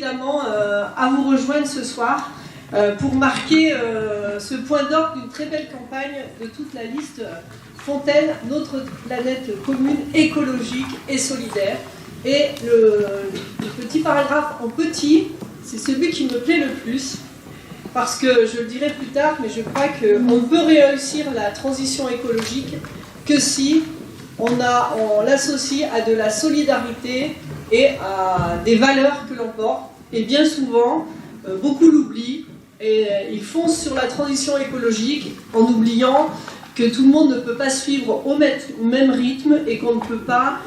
évidemment à vous rejoindre ce soir pour marquer ce point d'orgue d'une très belle campagne de toute la liste Fontaine, notre planète commune, écologique et solidaire. Et le petit paragraphe en petit, c'est celui qui me plaît le plus, parce que je le dirai plus tard, mais je crois qu'on ne peut réussir la transition écologique que si on l'associe à de la solidarité et à des valeurs que l'on porte. Et bien souvent, beaucoup l'oublient et ils foncent sur la transition écologique en oubliant que tout le monde ne peut pas suivre au même rythme et qu'on ne peut pas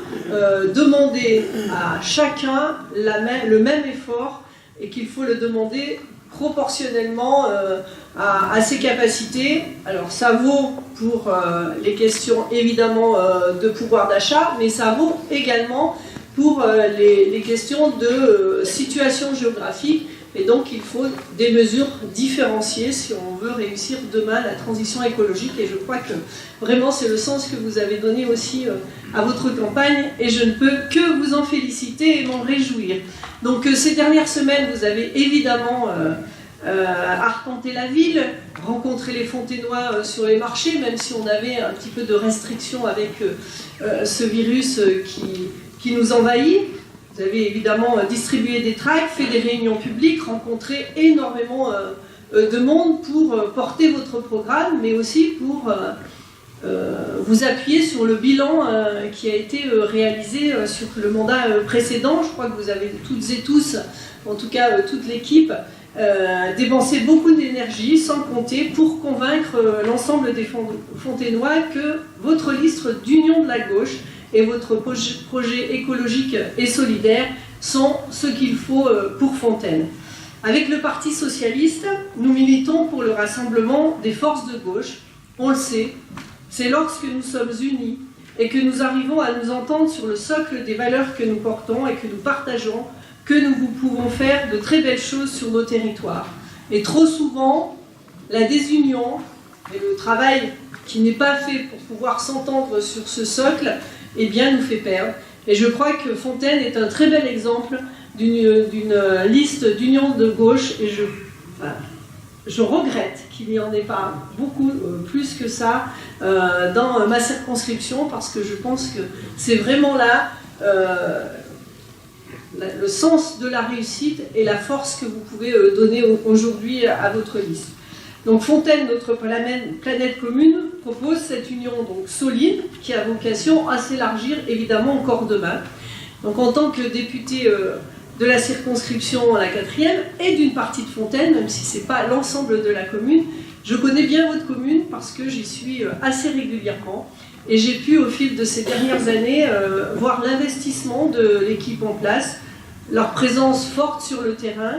demander à chacun le même effort et qu'il faut le demander proportionnellement à ses capacités. Alors ça vaut pour les questions évidemment de pouvoir d'achat, mais ça vaut également pour les questions de situation géographique. Et donc il faut des mesures différenciées si on veut réussir demain la transition écologique. Et je crois que vraiment c'est le sens que vous avez donné aussi à votre campagne. Et je ne peux que vous en féliciter et m'en réjouir. Donc ces dernières semaines, vous avez évidemment arpenté la ville, rencontré les Fontainois sur les marchés, même si on avait un petit peu de restrictions avec ce virus qui nous envahit. Vous avez évidemment distribué des tracts, fait des réunions publiques, rencontré énormément de monde pour porter votre programme, mais aussi pour vous appuyer sur le bilan qui a été réalisé sur le mandat précédent. Je crois que vous avez toutes et tous, en tout cas toute l'équipe, dépensé beaucoup d'énergie, sans compter, pour convaincre l'ensemble des Fontainois que votre liste d'union de la gauche et votre projet écologique et solidaire sont ce qu'il faut pour Fontaine. Avec le Parti Socialiste, nous militons pour le rassemblement des forces de gauche. On le sait, c'est lorsque nous sommes unis et que nous arrivons à nous entendre sur le socle des valeurs que nous portons et que nous partageons que nous pouvons faire de très belles choses sur nos territoires. Et trop souvent, la désunion et le travail qui n'est pas fait pour pouvoir s'entendre sur ce socle eh bien, nous fait perdre. Et je crois que Fontaine est un très bel exemple d'une liste d'union de gauche. Et je regrette qu'il n'y en ait pas beaucoup plus que ça dans ma circonscription, parce que je pense que c'est vraiment là le sens de la réussite et la force que vous pouvez donner aujourd'hui à votre liste. Donc Fontaine, notre planète commune, propose cette union donc solide qui a vocation à s'élargir évidemment encore demain. Donc en tant que député de la circonscription à la 4e et d'une partie de Fontaine, même si ce n'est pas l'ensemble de la commune, je connais bien votre commune parce que j'y suis assez régulièrement et j'ai pu au fil de ces dernières années voir l'investissement de l'équipe en place, leur présence forte sur le terrain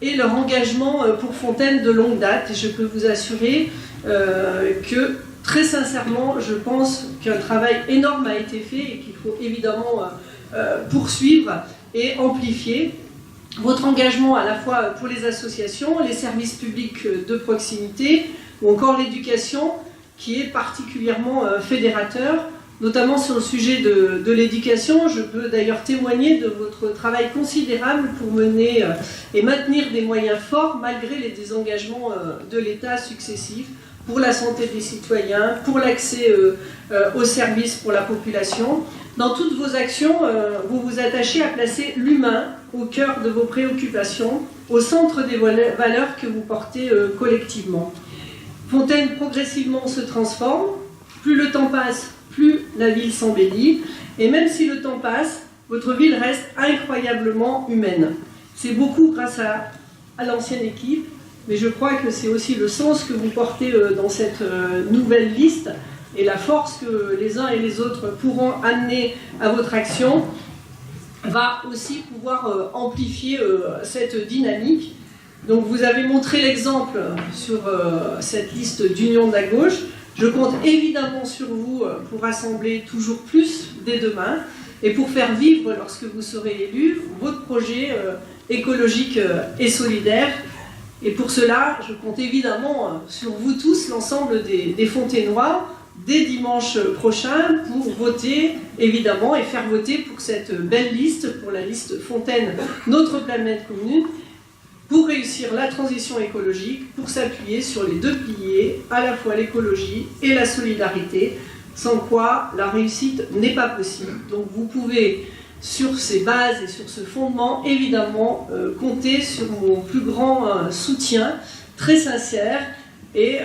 et leur engagement pour Fontaine de longue date. Et je peux vous assurer que, très sincèrement, je pense qu'un travail énorme a été fait et qu'il faut évidemment poursuivre et amplifier votre engagement à la fois pour les associations, les services publics de proximité ou encore l'éducation qui est particulièrement fédérateur, notamment sur le sujet de l'éducation. Je peux d'ailleurs témoigner de votre travail considérable pour mener et maintenir des moyens forts malgré les désengagements de l'État successifs pour la santé des citoyens, pour l'accès aux services pour la population. Dans toutes vos actions, vous vous attachez à placer l'humain au cœur de vos préoccupations, au centre des valeurs que vous portez collectivement. Fontaine progressivement se transforme, plus le temps passe, plus la ville s'embellit, et même si le temps passe, votre ville reste incroyablement humaine. C'est beaucoup grâce à l'ancienne équipe, mais je crois que c'est aussi le sens que vous portez dans cette nouvelle liste, et la force que les uns et les autres pourront amener à votre action va aussi pouvoir amplifier cette dynamique. Donc vous avez montré l'exemple sur cette liste d'union de la gauche. Je compte évidemment sur vous pour rassembler toujours plus dès demain et pour faire vivre, lorsque vous serez élu, votre projet écologique et solidaire. Et pour cela, je compte évidemment sur vous tous, l'ensemble des Fontainois, dès dimanche prochain pour voter, évidemment, et faire voter pour cette belle liste, pour la liste Fontaine, notre planète commune, pour réussir la transition écologique, pour s'appuyer sur les deux piliers, à la fois l'écologie et la solidarité, sans quoi la réussite n'est pas possible. Donc vous pouvez, sur ces bases et sur ce fondement, évidemment, compter sur mon plus grand soutien, très sincère, et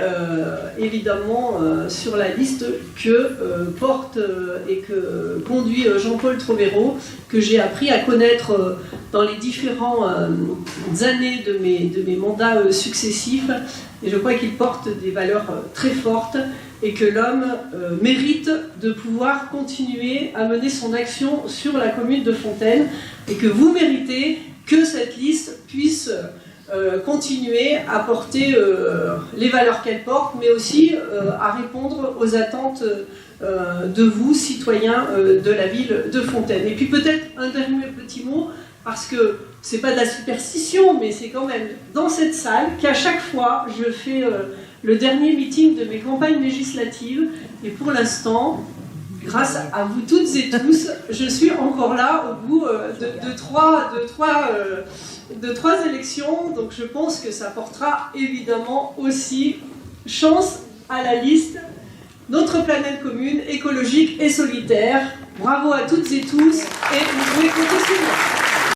évidemment sur la liste que porte et que conduit Jean-Paul Trovero, que j'ai appris à connaître dans les différentes années de mes mandats successifs, et je crois qu'il porte des valeurs très fortes et que l'homme mérite de pouvoir continuer à mener son action sur la commune de Fontaine, et que vous méritez que cette liste puisse continuer à porter les valeurs qu'elle porte, mais aussi à répondre aux attentes de vous, citoyens de la ville de Fontaine. Et puis peut-être un dernier petit mot, parce que c'est pas de la superstition, mais c'est quand même dans cette salle qu'à chaque fois je fais le dernier meeting de mes campagnes législatives, et pour l'instant, grâce à vous toutes et tous, je suis encore là au bout de trois élections, donc je pense que ça portera évidemment aussi chance à la liste Notre planète commune, écologique et solitaire. Bravo à toutes et tous, et vous pouvez compter sur moi.